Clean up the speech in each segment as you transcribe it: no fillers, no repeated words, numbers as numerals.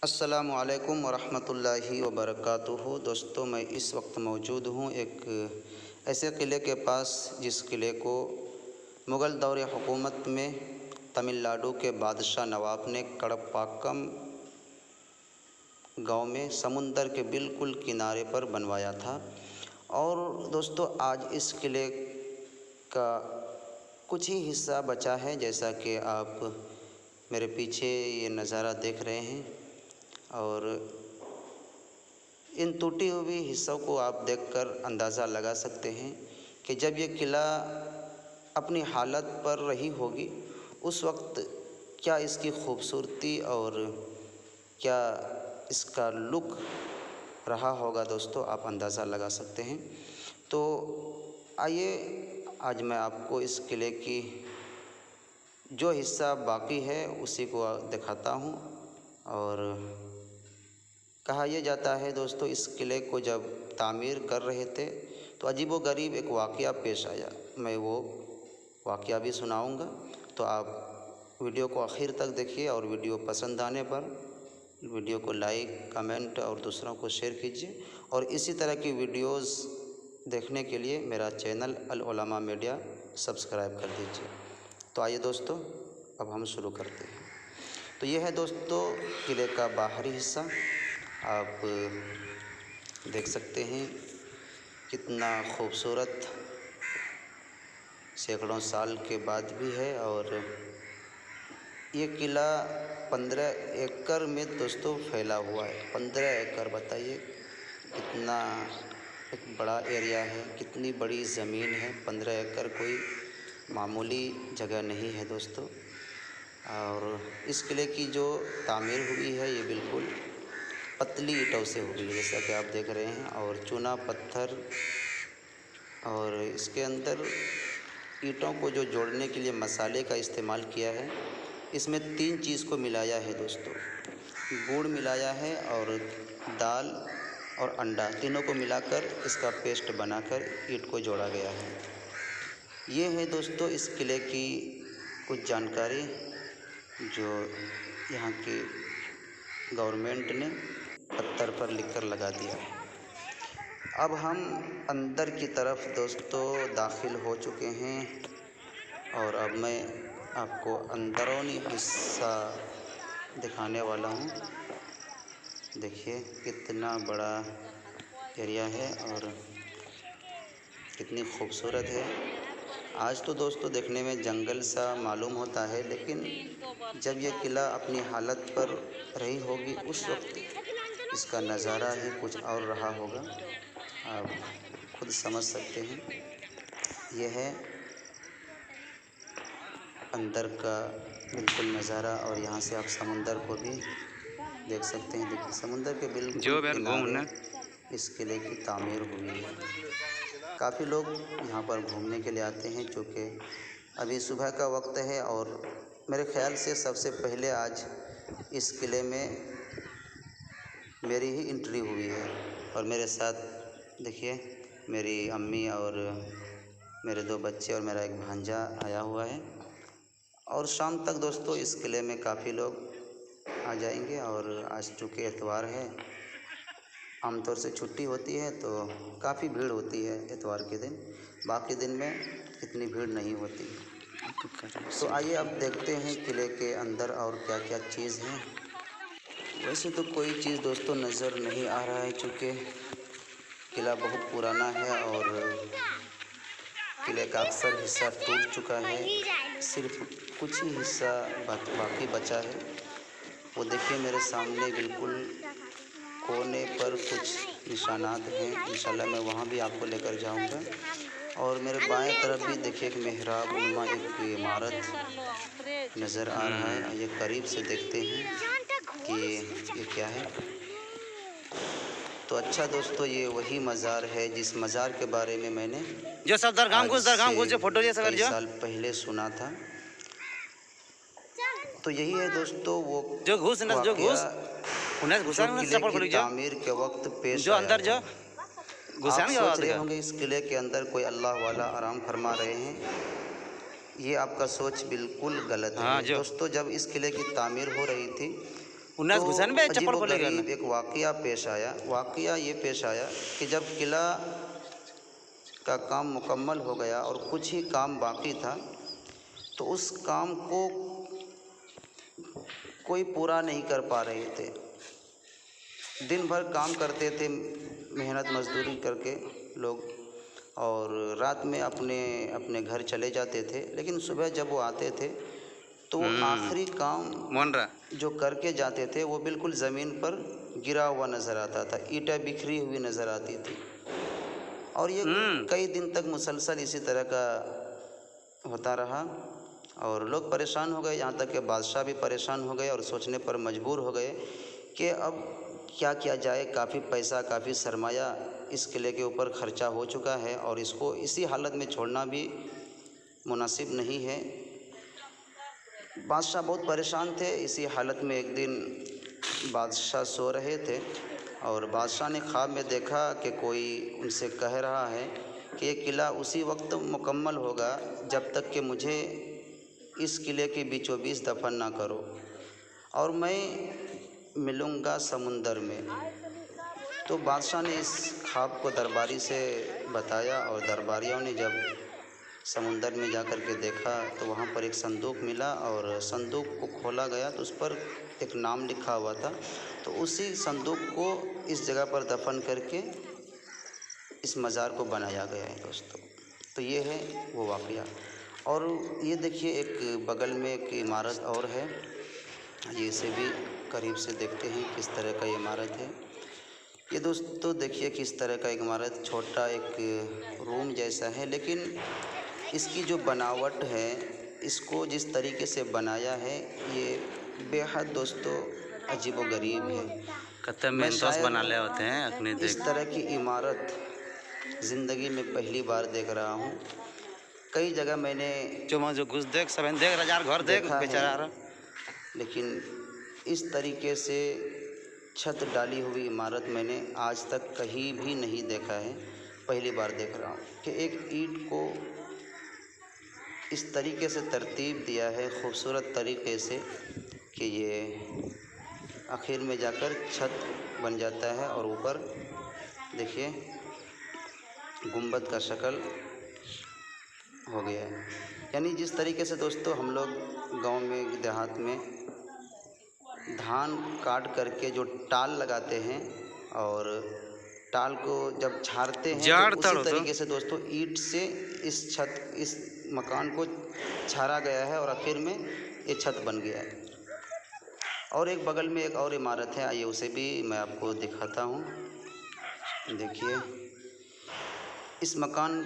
अस्सलामु अलैकुम वरहमतुल्लाहि वबरकातुहू। दोस्तों, मैं इस वक्त मौजूद हूँ एक ऐसे किले के पास जिस किले को मुग़ल दौर हुकूमत में तमिलनाडु के बादशाह नवाब ने कड़प्पाक्कम गांव में समुंदर के बिल्कुल किनारे पर बनवाया था। और दोस्तों, आज इस किले का कुछ ही हिस्सा बचा है, जैसा कि आप मेरे पीछे ये नज़ारा देख रहे हैं। और इन टूटी हुई हिस्सों को आप देखकर अंदाज़ा लगा सकते हैं कि जब ये किला अपनी हालत पर रही होगी उस वक्त क्या इसकी खूबसूरती और क्या इसका लुक रहा होगा। दोस्तों, आप अंदाज़ा लगा सकते हैं। तो आइए आज मैं आपको इस किले की जो हिस्सा बाकी है उसी को दिखाता हूँ। और कहा यह जाता है दोस्तों, इस किले को जब तामीर कर रहे थे तो अजीबोगरीब एक वाक़या पेश आया। मैं वो वाक़या भी सुनाऊंगा, तो आप वीडियो को आखिर तक देखिए। और वीडियो पसंद आने पर वीडियो को लाइक, कमेंट और दूसरों को शेयर कीजिए। और इसी तरह की वीडियोस देखने के लिए मेरा चैनल अल उलमा मीडिया सब्सक्राइब कर दीजिए। तो आइए दोस्तों, अब हम शुरू करते हैं। तो ये है दोस्तों किले का बाहरी हिस्सा। आप देख सकते हैं कितना खूबसूरत सैकड़ों साल के बाद भी है। और ये किला 15 एकड़ में दोस्तों फैला हुआ है। 15 एकड़, बताइए कितना एक बड़ा एरिया है, कितनी बड़ी ज़मीन है। 15 एकड़ कोई मामूली जगह नहीं है दोस्तों। और इस किले की जो तामीर हुई है ये बिल्कुल पतली ईंटों से हुई है, जैसा कि आप देख रहे हैं। और चूना पत्थर, और इसके अंदर ईंटों को जो जोड़ने के लिए मसाले का इस्तेमाल किया है, इसमें 3 चीज़ को मिलाया है दोस्तों। गुड़ मिलाया है और दाल और अंडा, तीनों को मिलाकर इसका पेस्ट बनाकर ईंट को जोड़ा गया है। ये है दोस्तों इस किले की कुछ जानकारी जो यहाँ की गवर्नमेंट ने पत्थर पर लिखकर लगा दिया है। अब हम अंदर की तरफ दोस्तों दाखिल हो चुके हैं और अब मैं आपको अंदरूनी हिस्सा दिखाने वाला हूँ। देखिए कितना बड़ा एरिया है और कितनी खूबसूरत है। आज तो दोस्तों देखने में जंगल सा मालूम होता है, लेकिन जब यह किला अपनी हालत पर रही होगी उस वक्त इसका नज़ारा ही कुछ और रहा होगा। आप खुद समझ सकते हैं। यह है अंदर का बिल्कुल नज़ारा। और यहाँ से आप समुंदर को भी देख सकते हैं। देखिए समुंदर के बिल्कुल किनारे इस किले की तामीर हुई है। काफ़ी लोग यहाँ पर घूमने के लिए आते हैं, चूँकि अभी सुबह का वक्त है। और मेरे ख़्याल से सबसे पहले आज इस किले में मेरी ही एंट्री हुई है। और मेरे साथ देखिए मेरी अम्मी और मेरे 2 बच्चे और मेरा एक भांजा आया हुआ है। और शाम तक दोस्तों इस किले में काफ़ी लोग आ जाएंगे। और आज चूँकि एतवार है, आमतौर से छुट्टी होती है तो काफ़ी भीड़ होती है एतवार के दिन। बाकी दिन में इतनी भीड़ नहीं होती। तो आइए अब देखते हैं किले के अंदर और क्या क्या चीज़ है। वैसे तो कोई चीज़ दोस्तों नज़र नहीं आ रहा है, चूँकि किला बहुत पुराना है और किले का अक्सर हिस्सा टूट चुका है। सिर्फ कुछ ही हिस्सा बाकी बचा है। वो देखिए मेरे सामने बिल्कुल कोने पर कुछ निशानात हैं। इंशाल्लाह मैं वहाँ भी आपको लेकर जाऊँगा। और मेरे बाएं तरफ भी देखिए एक मेहराब नुमा एक इमारत नज़र आ रहा है। ये करीब से देखते हैं कि ये क्या है। तो अच्छा दोस्तों, ये वही मज़ार है जिस मज़ार के बारे में मैंने जो सब दरगाह घुस जो फोटो जैसा कई साल पहले सुना था। तो यही है दोस्तों वो जो घुस उन्हें घुसा किले की तामीर के वक्त पेश जो अंदर जो आप सोच रहे होंगे इस किले के अंदर कोई अल्लाह वाला आराम फरमा रहे हैं। ये आपका सोच बिल्कुल गलत है। दोस्तों, जब इस किले की तामीर हो रही थी उन्हें तो घुसन में चप्पल खोले गए अजीबोगरीब एक वाकया पेश आया। वाकया ये पेश आया कि जब किला का काम मुकम्मल हो गया और कुछ ही काम बाकी था, तो उस काम को कोई पूरा नहीं कर पा रहे थे। दिन भर काम करते थे, मेहनत मजदूरी करके लोग, और रात में अपने अपने घर चले जाते थे। लेकिन सुबह जब वो आते थे तो वो आखिरी काम मोन रहा जो करके जाते थे वो बिल्कुल ज़मीन पर गिरा हुआ नज़र आता था, ईंटें बिखरी हुई नज़र आती थी। और ये कई दिन तक मुसलसल इसी तरह का होता रहा और लोग परेशान हो गए, यहाँ तक कि बादशाह भी परेशान हो गए और सोचने पर मजबूर हो गए कि अब क्या किया जाए। काफ़ी पैसा, काफ़ी सरमाया इस किले के ऊपर ख़र्चा हो चुका है और इसको इसी हालत में छोड़ना भी मुनासिब नहीं है। बादशाह बहुत परेशान थे। इसी हालत में एक दिन बादशाह सो रहे थे और बादशाह ने ख्वाब में देखा कि कोई उनसे कह रहा है कि ये किला उसी वक्त मुकम्मल होगा जब तक कि मुझे इस किले के बीचों बीच दफन ना करो, और मैं मिलूँगा समुंदर में। तो बादशाह ने इस ख्वाब को दरबारी से बताया और दरबारियों ने जब समुंदर में जाकर के देखा तो वहाँ पर एक संदूक मिला और संदूक को खोला गया तो उस पर एक नाम लिखा हुआ था। तो उसी संदूक को इस जगह पर दफन करके इस मज़ार को बनाया गया है दोस्तों। तो ये है वो वाक़या। और ये देखिए एक बगल में एक इमारत और है, ये इसे भी करीब से देखते हैं किस तरह का ये इमारत है। ये दोस्तों देखिए किस तरह का एक इमारत, छोटा एक रूम जैसा है, लेकिन इसकी जो बनावट है, इसको जिस तरीके से बनाया है, ये बेहद दोस्तों अजीबोगरीब है। कत्ते मैं में दोस्त बना ले होते हैं अपने इस देख। तरह की इमारत ज़िंदगी में पहली बार देख रहा हूँ। कई जगह मैंने जो घुस देख सब देख रजार घर देख देखा है, बेचारा, लेकिन इस तरीके से छत डाली हुई इमारत मैंने आज तक कहीं भी नहीं देखा है। पहली बार देख रहा हूँ कि एक ईंट को इस तरीके से तरतीब दिया है खूबसूरत तरीके से कि ये आखिर में जाकर छत बन जाता है और ऊपर देखिए गुंबद का शक्ल हो गया है। यानी जिस तरीके से दोस्तों हम लोग गांव में देहात में धान काट करके जो टाल लगाते हैं और टाल को जब झाड़ते हैं जाड़ तो उसी तड़ो तो तरीके से दोस्तों ईंट से इस मकान को झाड़ा गया है और आखिर में ये छत बन गया है। और एक बगल में एक और इमारत है, आइए उसे भी मैं आपको दिखाता हूँ। देखिए इस मकान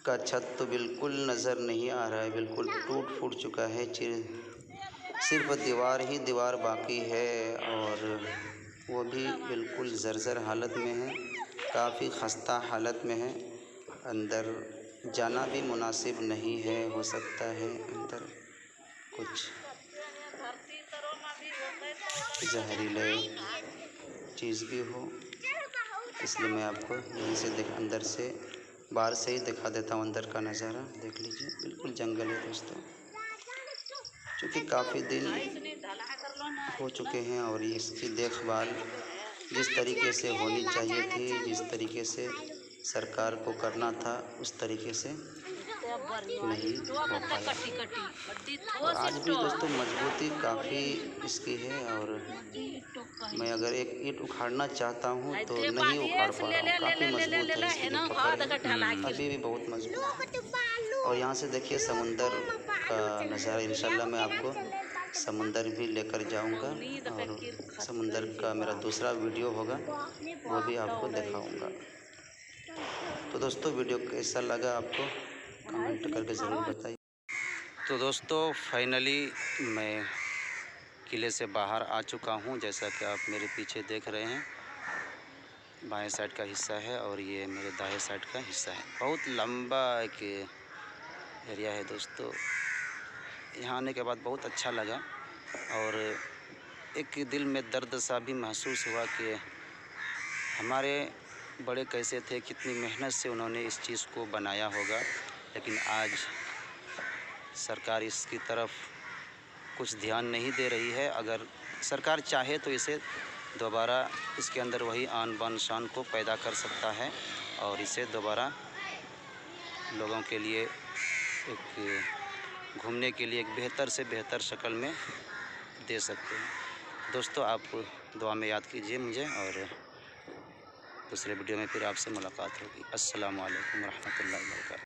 का छत तो बिल्कुल नज़र नहीं आ रहा है, बिल्कुल टूट फूट चुका है, सिर्फ दीवार ही दीवार बाकी है और वो भी बिल्कुल जर्जर हालत में है, काफ़ी खस्ता हालत में है। अंदर जाना भी मुनासिब नहीं है, हो सकता है अंदर कुछ जहरीले चीज़ भी हो, इसलिए मैं आपको यहीं से अंदर से बाहर से ही दिखा देता हूँ अंदर का नज़ारा। देख लीजिए बिल्कुल जंगल है दोस्तों, क्योंकि काफ़ी दिन हो चुके हैं और इसकी देखभाल जिस तरीके से होनी चाहिए थी, जिस तरीके से सरकार को करना था, उस तरीके से नहीं हो पाया। और आज भी दोस्तों मजबूती काफ़ी इसकी है और मैं अगर एक ईंट उखाड़ना चाहता हूँ तो नहीं उखाड़ पा रहा हूँ, काफ़ी मजबूत है इसकी जो पकड़ है, अभी भी बहुत मजबूत है। और यहाँ से देखिए समुंदर का नज़ारा, इंशाल्लाह मैं आपको समुंदर भी लेकर जाऊंगा और समुंदर का मेरा दूसरा वीडियो होगा, वो भी आपको दिखाऊंगा। तो दोस्तों वीडियो कैसा लगा आपको कमेंट करके ज़रूर बताइए। तो दोस्तों फाइनली मैं किले से बाहर आ चुका हूँ। जैसा कि आप मेरे पीछे देख रहे हैं, बाएं साइड का हिस्सा है और ये मेरे दाएं साइड का हिस्सा है। बहुत लंबा एक एरिया है दोस्तों। यहाँ आने के बाद बहुत अच्छा लगा और एक दिल में दर्द सा भी महसूस हुआ कि हमारे बड़े कैसे थे, कितनी मेहनत से उन्होंने इस चीज़ को बनाया होगा, लेकिन आज सरकार इसकी तरफ कुछ ध्यान नहीं दे रही है। अगर सरकार चाहे तो इसे दोबारा इसके अंदर वही आन बान शान को पैदा कर सकता है और इसे दोबारा लोगों के लिए एक घूमने के लिए एक बेहतर से बेहतर शक्ल में दे सकते हैं। दोस्तों, आप दुआ में याद कीजिए मुझे और दूसरे वीडियो में फिर आपसे मुलाकात होगी। अस्सलामु अलैकुम रहमतुल्लाहि व बरकातहू।